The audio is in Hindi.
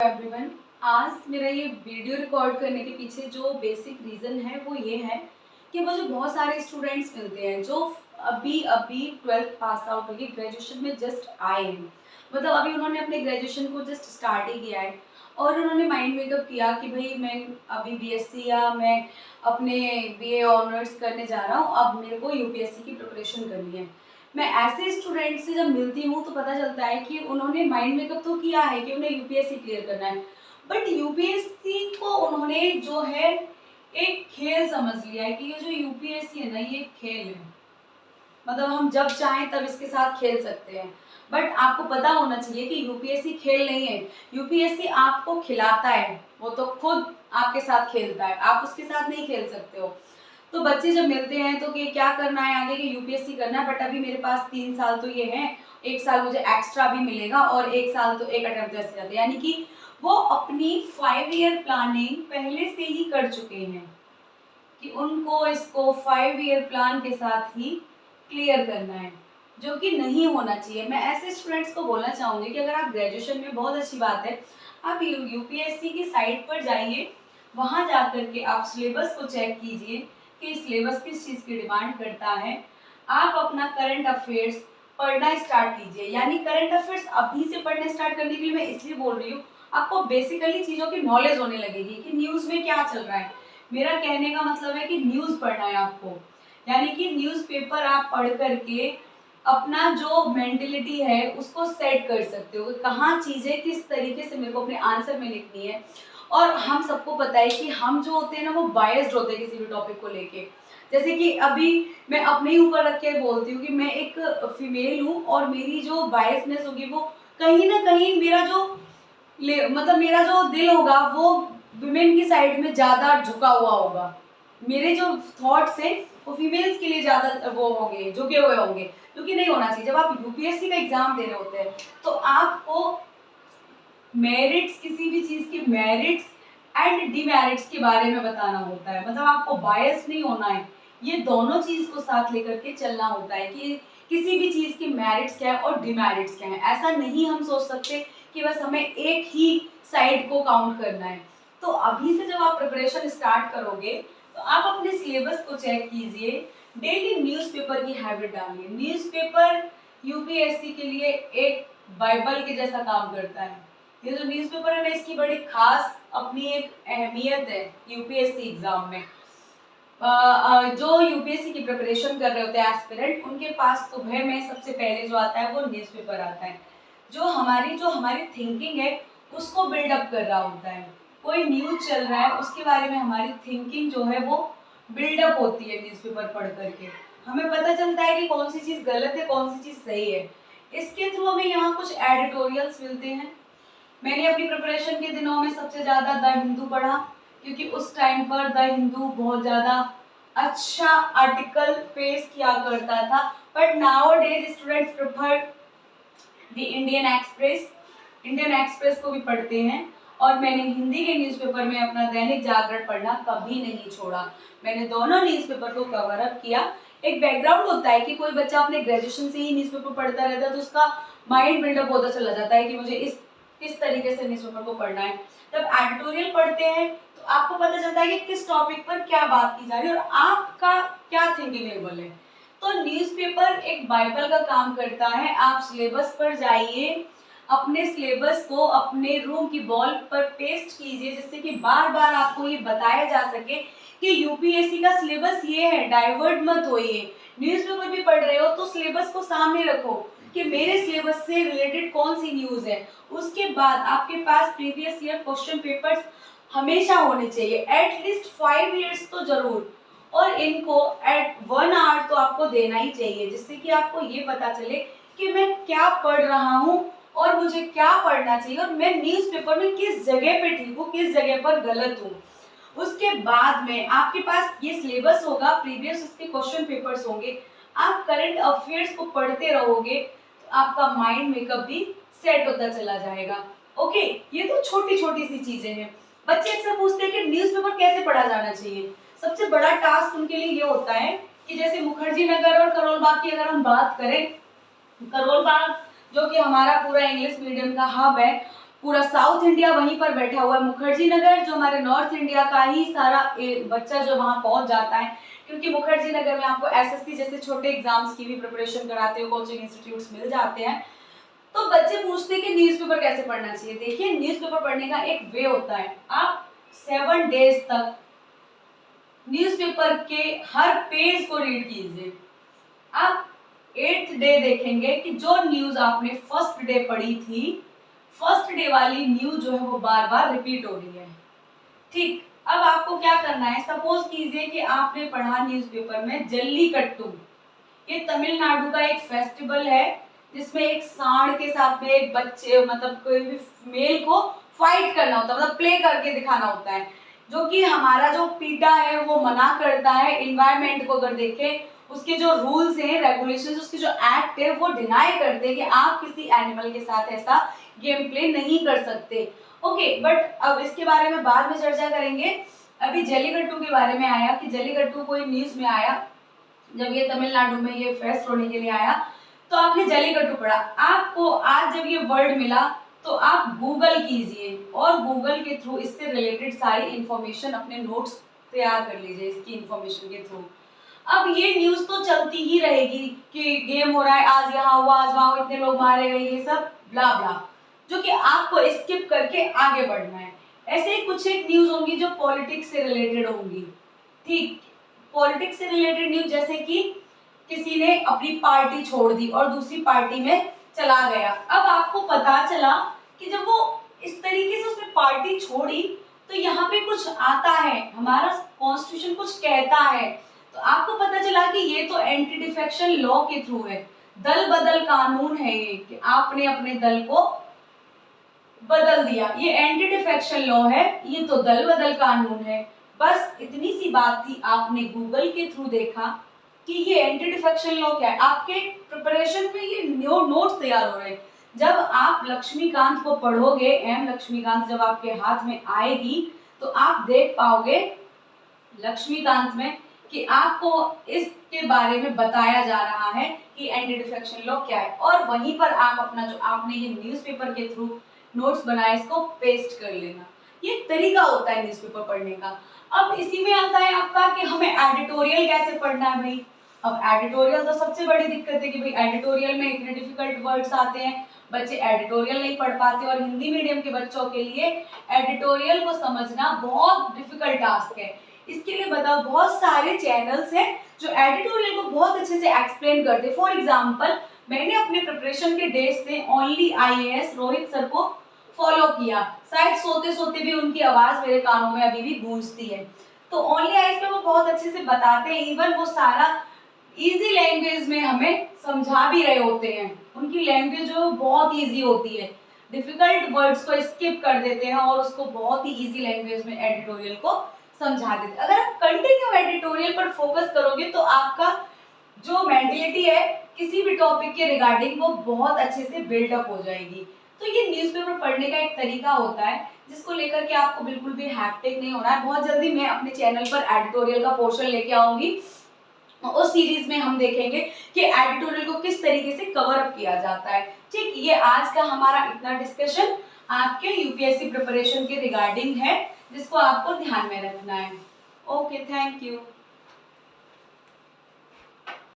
एवरीवन, आज मेरा ये वीडियो रिकॉर्ड करने के पीछे जो बेसिक रीज़न है वो ये है कि मुझे बहुत सारे स्टूडेंट्स मिलते हैं जो अभी अभी 12th पास आउट होके ग्रेजुएशन में जस्ट आए हैं। मतलब अभी उन्होंने अपने ग्रेजुएशन को जस्ट स्टार्ट ही किया है और उन्होंने माइंड मेकअप किया कि भाई मैं अभी बीएससी या मैं अपने बीए ऑनर्स करने जा रहा हूँ, अब मेरे को यूपीएससी की प्रिपरेशन करनी है। मैं ऐसे स्टूडेंट से जब मिलती हूँ तो पता चलता है कि उन्होंने माइंड मेकअप तो किया है कि उन्हें यूपीएससी क्लियर करना है, बट यूपीएससी को उन्होंने जो है एक खेल समझ लिया है कि ये जो यूपीएससी है ना, ये एक खेल है। मतलब हम जब चाहें तब इसके साथ खेल सकते हैं। बट आपको पता होना चाहिए कि यूपीएससी खेल नहीं है, यूपीएससी आपको खिलाता है, वो तो खुद आपके साथ खेलता है, आप उसके साथ नहीं खेल सकते हो। तो बच्चे जब मिलते हैं तो कि क्या करना है आगे, कि यूपीएससी करना है, बट अभी मेरे पास 3 साल तो ये है, 1 साल मुझे एक्स्ट्रा भी मिलेगा और 1 साल तो एक अटेम्प्ट जैसे जाते हैं, यानी कि वो अपनी 5 ईयर प्लानिंग पहले से ही कर चुके हैं कि उनको इसको 5 ईयर प्लान के साथ ही क्लियर करना है, जो कि नहीं होना चाहिए। मैं ऐसे स्टूडेंट्स को बोलना चाहूँगी कि अगर आप ग्रेजुएशन में, बहुत अच्छी बात है, आप यूपीएससी की साइट पर जाइए, वहाँ जा कर के आप सिलेबस को चेक कीजिए कि सिलेबस किस चीज़ की डिमांड करता है। आप अपना करंट अफेयर्स पढ़ना स्टार्ट कीजिए, यानी करंट अफेयर्स अभी से पढ़ना स्टार्ट करने के लिए मैं इसलिए बोल रही हूँ, आपको बेसिकली चीज़ों की नॉलेज होने लगेगी कि न्यूज़ में क्या चल रहा है। मेरा कहने का मतलब है कि न्यूज़ पढ़ना है आपको, यानी कि न्यूज़पेपर आप पढ़ करके अपना जो मेंटेलिटी है उसको सेट कर सकते हो कि कहाँ चीज़ें किस तरीके से मेरे को अपने आंसर में लिखनी है। और हम सबको पता है कि हम जो होते हैं ना, वो बायस्ड होते हैं किसी भी टॉपिक को लेके। जैसे कि अभी मैं अपने ही ऊपर रख के बोलती हूँ कि मैं एक फीमेल हूँ और मेरी जो बायसनेस होगी वो कहीं ना कहीं मेरा जो मतलब मेरा जो दिल होगा वो वुमेन की साइड में ज़्यादा झुका हुआ होगा। मेरे जो थॉट्स हैं वो फीमेल्स के लिए ज़्यादा वो होंगे, झुके हुए होंगे, क्योंकि नहीं होना चाहिए। जब आप यूपीएससी का एग्जाम दे रहे होते हैं तो आपको मेरिट्स, किसी भी चीज़ के मेरिट्स एंड डिमेरिट्स के बारे में बताना होता है। मतलब आपको बायस नहीं होना है, ये दोनों चीज़ को साथ लेकर के चलना होता है कि किसी भी चीज़ के मेरिट्स क्या है और डिमेरिट्स क्या है। ऐसा नहीं हम सोच सकते कि बस हमें एक ही साइड को काउंट करना है। तो अभी से जब आप प्रिपरेशन स्टार्ट करोगे तो आप अपने सिलेबस को चेक कीजिए, डेली न्यूज़पेपर की हैबिट डालिए। न्यूज़पेपर यूपीएससी के लिए एक बाइबल के जैसा काम करता है। ये जो न्यूज़पेपर है ना, इसकी बड़ी खास अपनी एक अहमियत है यूपीएससी एग्जाम में। जो यूपीएससी की प्रिपरेशन कर रहे होते हैं एस्पिरेंट, उनके पास सुबह में सबसे पहले जो आता है वो न्यूज़पेपर आता है, जो हमारी थिंकिंग है उसको बिल्डअप कर रहा होता है। कोई न्यूज चल रहा है उसके बारे में हमारी थिंकिंग जो है वो बिल्डअप होती है न्यूज़पेपर पढ़ करके। हमें पता चलता है कि कौन सी चीज़ गलत है, कौन सी चीज़ सही है। इसके थ्रू हमें यहाँ कुछ एडिटोरियल्स मिलते हैं। मैंने अपनी प्रिपरेशन के दिनों में सबसे ज़्यादा द हिंदू पढ़ा, क्योंकि उस टाइम पर द हिंदू बहुत ज़्यादा अच्छा आर्टिकल पेश किया करता था। But now days students prefer the Indian express को भी पढ़ते हैं। और मैंने हिंदी के न्यूज़पेपर में अपना दैनिक जागरण पढ़ना कभी नहीं छोड़ा। मैंने दोनों न्यूज़पेपर को कवर अप किया। एक बैकग्राउंड होता है कि कोई बच्चा अपने ग्रेजुएशन से ही न्यूज़पेपर पढ़ता रहता है तो उसका माइंड बिल्डअप होता चला जाता है कि मुझे इस किस तरीके से न्यूज़पेपर को पढ़ना है। जब एडिटोरियल पढ़ते हैं तो आपको पता चलता है कि किस टॉपिक पर क्या बात की जा रही है और आपका क्या थिंकिंग लेवल है। तो न्यूज़पेपर एक बाइबल का काम करता है। आप सिलेबस पर जाइए, अपने सिलेबस को अपने रूम की वॉल पर पेस्ट कीजिए, जिससे कि बार बार आपको ये बताया जा सके कि यूपीएससी का सिलेबस ये है, डाइवर्ट मत होइए। न्यूज़पेपर भी पढ़ रहे हो तो सिलेबस को सामने रखो कि मेरे सिलेबस से रिलेटेड कौन सी न्यूज़ है। उसके बाद आपके पास प्रीवियस ईयर क्वेश्चन पेपर्स हमेशा होने चाहिए, एटलीस्ट 5 ईयर्स तो जरूर। और इनको एट 1 आवर तो आपको देना ही चाहिए, जिससे कि आपको ये पता चले कि मैं क्या पढ़ रहा हूँ और मुझे क्या पढ़ना चाहिए और मैं न्यूज़पेपर में किस जगह पे ठीक हूँ, किस जगह पर गलत हूँ। उसके बाद में आपके पास ये सिलेबस होगा, प्रीवियस उसके क्वेश्चन पेपर्स होंगे, आप करंट अफेयर्स को पढ़ते रहोगे तो आपका माइंड मेकअप भी सेट होता चला जाएगा। ओके, ये तो छोटी छोटी सी चीजें हैं। बच्चे अक्सर पूछते हैं कि न्यूज़पेपर कैसे पढ़ा जाना चाहिए। सबसे बड़ा टास्क उनके लिए ये होता है कि जैसे मुखर्जी नगर और करोल बाग की अगर हम बात करें, करोल बाग जो कि हमारा पूरा इंग्लिश मीडियम का हब है, पूरा साउथ इंडिया वहीं पर बैठा हुआ है। मुखर्जी नगर जो हमारे नॉर्थ इंडिया का ही सारा बच्चा जो वहाँ पहुँच जाता है, क्योंकि मुखर्जी नगर में आपको एसएससी जैसे छोटे एग्जाम्स की भी प्रिपरेशन कराते हो, कोचिंग इंस्टीट्यूट्स मिल जाते हैं। तो बच्चे पूछते हैं कि न्यूज़पेपर कैसे पढ़ना चाहिए। देखिए, न्यूज़पेपर पढ़ने का एक वे होता है। आप 7 डेज तक न्यूज़पेपर के हर पेज को रीड कीजिए। आप 8th डे देखेंगे कि जो न्यूज़ आपने फर्स्ट डे पढ़ी थी, फर्स्ट डे वाली न्यूज़ जो है वो बार बार रिपीट हो रही है। ठीक, अब आपको क्या करना है, सपोज कीजिए कि आपने पढ़ा न्यूज़पेपर में जल्लीकट्टू। ये तमिलनाडु का एक फेस्टिवल है जिसमें एक सांड के साथ में एक बच्चे मतलब कोई भी मेल को फाइट करना होता है, मतलब प्ले करके दिखाना होता है, जो कि हमारा जो पीटा है वो मना करता है। इन्वायरमेंट को अगर देखें, उसके जो रूल्स हैं, रेगुलेशंस, उसके जो एक्ट है वो डिनाई करते हैं कि आप किसी एनिमल के साथ ऐसा गेम प्ले नहीं कर सकते। ओके, बट अब इसके बारे में बाद में चर्चा करेंगे। अभी जल्लीकट्टू के बारे में आया कि जल्लीकट्टू कोई न्यूज़ में आया, जब ये तमिलनाडु में ये फेस्ट होने के लिए आया तो आपने जल्लीकट्टू पढ़ा। आपको आज जब ये वर्ड मिला तो आप गूगल कीजिए और गूगल के थ्रू इससे रिलेटेड सारी इंफॉर्मेशन, अपने नोट्स तैयार कर लीजिए इसकी इंफॉर्मेशन के थ्रू। अब ये न्यूज़ तो चलती ही रहेगी कि गेम हो रहा है, आज यहाँ हुआ, आज वहाँ इतने लोग मारे गए, ये सब ब्ला ब्ला, जो कि आपको स्किप करके आगे बढ़ना है। ऐसे ही कुछ एक न्यूज़ होंगी जो पॉलिटिक्स से रिलेटेड होंगी। ठीक, पॉलिटिक्स से रिलेटेड न्यूज़ जैसे कि किसी ने अपनी पार्टी छोड़ दी और दूसरी पार्टी में चला गया। अब आपको पता चला कि जब वो इस तरीके से उसने पार्टी छोड़ी तो यहाँ पे कुछ आता है, हमारा कॉन्स्टिट्यूशन कुछ कहता है, तो आपको पता चला कि ये तो एंटी डिफेक्शन लॉ के थ्रू है, दल बदल कानून है ये, कि आपने अपने दल को बदल दिया, ये एंटी डिफेक्शन लॉ है, ये तो दल बदल कानून है। बस इतनी सी बात थी, आपने गूगल के थ्रू देखा कि ये एंटी डिफेक्शन लॉ क्या है। आपके प्रिपरेशन में ये नोट्स तैयार हो रहे हैं। जब आप लक्ष्मीकांत को पढ़ोगे, एम लक्ष्मीकांत जब आपके हाथ में आएगी तो आप देख पाओगे लक्ष्मीकांत में कि आपको इसके बारे में बताया जा रहा है कि एंटी डिफेक्शन लॉ क्या है, और वहीं पर आप अपना जो आपने ये न्यूज़पेपर के थ्रू नोट्स बनाए इसको पेस्ट कर लेना। ये तरीका होता है न्यूज़पेपर पढ़ने का। अब इसी में आता है आपका कि हमें एडिटोरियल कैसे पढ़ना है भाई। अब एडिटोरियल तो सबसे बड़ी दिक्कत है कि भाई एडिटोरियल में इतने डिफिकल्ट वर्ड्स आते हैं, बच्चे एडिटोरियल नहीं पढ़ पाते, और हिंदी मीडियम के बच्चों के लिए एडिटोरियल को समझना बहुत डिफिकल्ट टास्क है। इसके लिए बताओ, बहुत सारे चैनल्स हैं जो एडिटोरियल को बहुत अच्छे से एक्सप्लेन करते हैं। फॉर एग्जाम्पल, मैंने अपने प्रिपरेशन के डेज से ओनली IAS रोहित सर को फॉलो किया, शायद सोते सोते भी उनकी आवाज मेरे कानों में अभी भी गूंजती है। तो ओनली IAS में वो बहुत अच्छे से बताते हैं, इवन वो सारा इजी लैंग्वेज में हमें समझा भी रहे होते हैं। उनकी लैंग्वेज जो बहुत इजी होती है, डिफिकल्ट वर्ड्स को स्किप कर देते हैं और उसको बहुत ही इजी लैंग्वेज में एडिटोरियल को समझा देते हैं। अगर आप कंटिन्यू एडिटोरियल पर फोकस करोगे तो आपका जो मेंटलिटी है किसी भी टॉपिक के रिगार्डिंग वो बहुत अच्छे से बिल्डअप हो जाएगी। तो ये न्यूज़पेपर पढ़ने का एक तरीका होता है जिसको लेकर के आपको बिल्कुल भी हैक्टिक नहीं होना है। बहुत जल्दी मैं अपने चैनल पर एडिटोरियल का पोर्शन लेके आऊंगी, उस सीरीज में हम देखेंगे कि एडिटोरियल को किस तरीके से कवर अप किया जाता है। ठीक, ये आज का हमारा इतना डिस्कशन आपके यूपीएससी प्रिपरेशन के रिगार्डिंग है, जिसको आपको ध्यान में रखना है। Okay, thank you.